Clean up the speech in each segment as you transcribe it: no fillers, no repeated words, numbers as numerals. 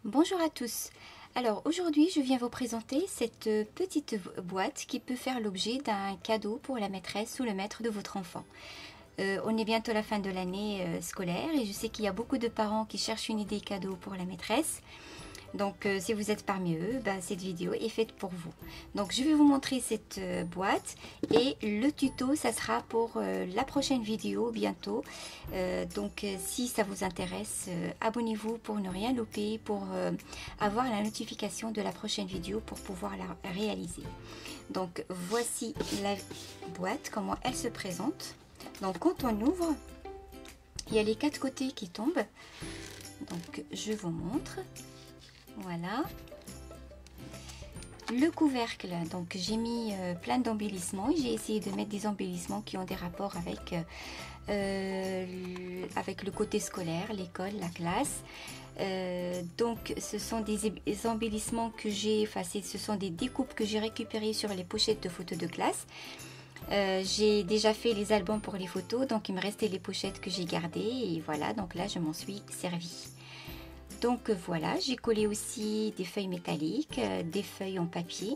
Bonjour à tous. Alors aujourd'hui je viens vous présenter cette petite boîte qui peut faire l'objet d'un cadeau pour la maîtresse ou le maître de votre enfant. On est bientôt à la fin de l'année scolaire et je sais qu'il y a beaucoup de parents qui cherchent une idée cadeau pour la maîtresse. Donc si vous êtes parmi eux, cette vidéo est faite pour vous. Donc je vais vous montrer cette boîte et le tuto ça sera pour la prochaine vidéo bientôt. Si ça vous intéresse, abonnez-vous pour ne rien louper, pour avoir la notification de la prochaine vidéo pour pouvoir la réaliser. Donc voici la boîte, comment elle se présente. Donc quand on ouvre, il y a les 4 côtés qui tombent. Donc je vous montre. Voilà. Le couvercle, donc j'ai mis plein d'embellissements. J'ai essayé de mettre des embellissements qui ont des rapports avec le côté scolaire, l'école, la classe. Donc ce sont des embellissements que j'ai effacés, ce sont des découpes que j'ai récupérées sur les pochettes de photos de classe. J'ai déjà fait les albums pour les photos, donc il me restait les pochettes que j'ai gardées et voilà, donc là je m'en suis servi. Donc voilà, j'ai collé aussi des feuilles métalliques, des feuilles en papier,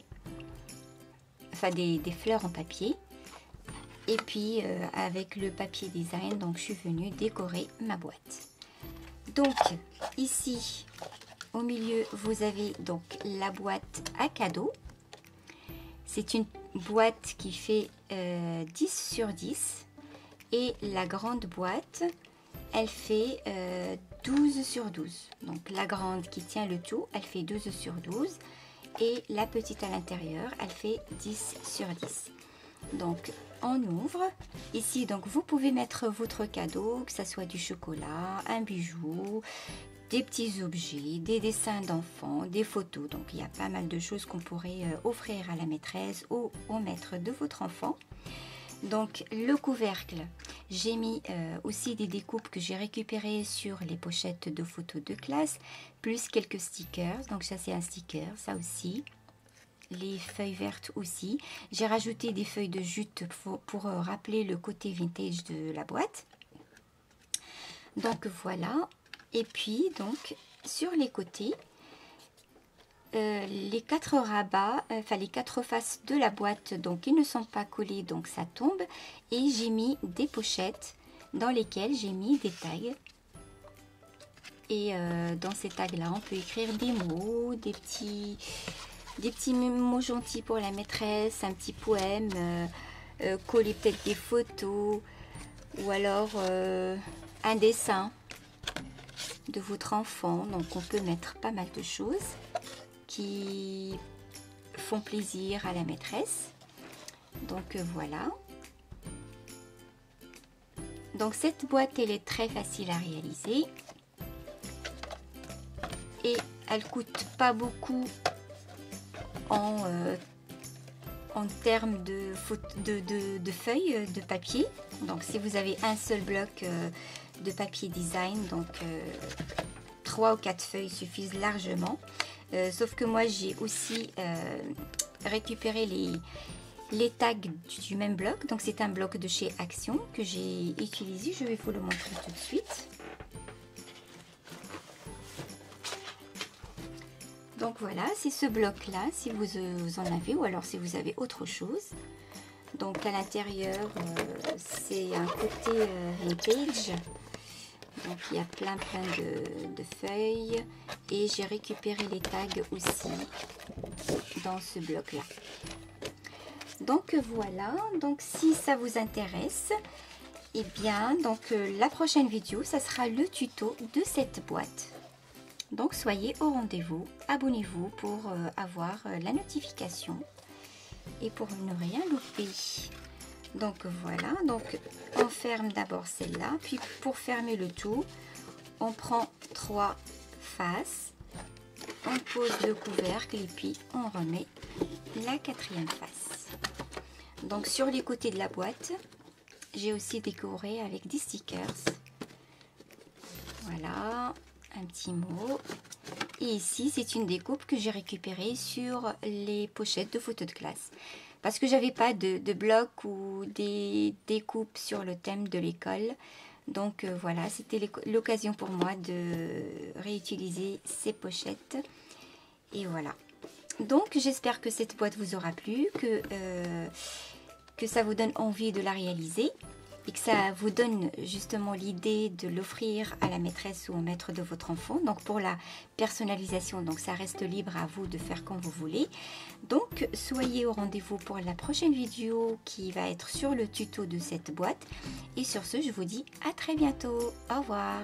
enfin des fleurs en papier. Et puis avec le papier design, donc je suis venue décorer ma boîte. Donc ici, au milieu, vous avez donc la boîte à cadeaux. C'est une boîte qui fait 10 sur 10 et la grande boîte, elle fait 12 sur 12. Donc la grande qui tient le tout, elle fait 12 sur 12 et la petite à l'intérieur, elle fait 10 sur 10. Donc on ouvre. Ici, donc vous pouvez mettre votre cadeau, que ce soit du chocolat, un bijou, des petits objets, des dessins d'enfants, des photos. Donc il y a pas mal de choses qu'on pourrait offrir à la maîtresse ou au maître de votre enfant. Donc le couvercle, j'ai mis aussi des découpes que j'ai récupérées sur les pochettes de photos de classe, plus quelques stickers. Donc ça c'est un sticker, ça aussi. Les feuilles vertes aussi. J'ai rajouté des feuilles de jute pour rappeler le côté vintage de la boîte. Donc voilà. Et puis donc sur les côtés, les 4 rabats, les 4 faces de la boîte, donc ils ne sont pas collés, donc ça tombe. Et j'ai mis des pochettes dans lesquelles j'ai mis des tags. Et dans ces tags là, on peut écrire des mots, des petits mots gentils pour la maîtresse, un petit poème, coller peut-être des photos ou alors un dessin de votre enfant. Donc on peut mettre pas mal de choses qui font plaisir à la maîtresse. Donc voilà. Donc cette boîte, elle est très facile à réaliser et elle coûte pas beaucoup en termes de feuilles de papier. Donc si vous avez un seul bloc de papier design, donc 3 ou 4 feuilles suffisent largement. Sauf que moi j'ai aussi récupéré les tags du même bloc. Donc c'est un bloc de chez Action que j'ai utilisé. Je vais vous le montrer tout de suite. Donc voilà, c'est ce bloc là si vous en avez, ou alors si vous avez autre chose. Donc à l'intérieur c'est un côté vintage. Donc il y a plein de feuilles et j'ai récupéré les tags aussi dans ce bloc là. Donc voilà, donc si ça vous intéresse, et bien donc la prochaine vidéo ça sera le tuto de cette boîte. Donc soyez au rendez-vous, abonnez-vous pour avoir la notification et pour ne rien louper. Donc voilà, donc on ferme d'abord celle-là, puis pour fermer le tout, on prend 3 faces, on pose le couvercle et puis on remet la 4e face. Donc sur les côtés de la boîte, j'ai aussi décoré avec des stickers. Voilà, un petit mot. Et ici, c'est une découpe que j'ai récupérée sur les pochettes de photos de classe. Parce que j'avais pas de bloc ou des découpes sur le thème de l'école. Donc voilà, c'était l'occasion pour moi de réutiliser ces pochettes. Et voilà. Donc j'espère que cette boîte vous aura plu, que ça vous donne envie de la réaliser et que ça vous donne justement l'idée de l'offrir à la maîtresse ou au maître de votre enfant. Donc pour la personnalisation, donc ça reste libre à vous de faire comme vous voulez. Donc soyez au rendez-vous pour la prochaine vidéo qui va être sur le tuto de cette boîte. Et sur ce, je vous dis à très bientôt. Au revoir.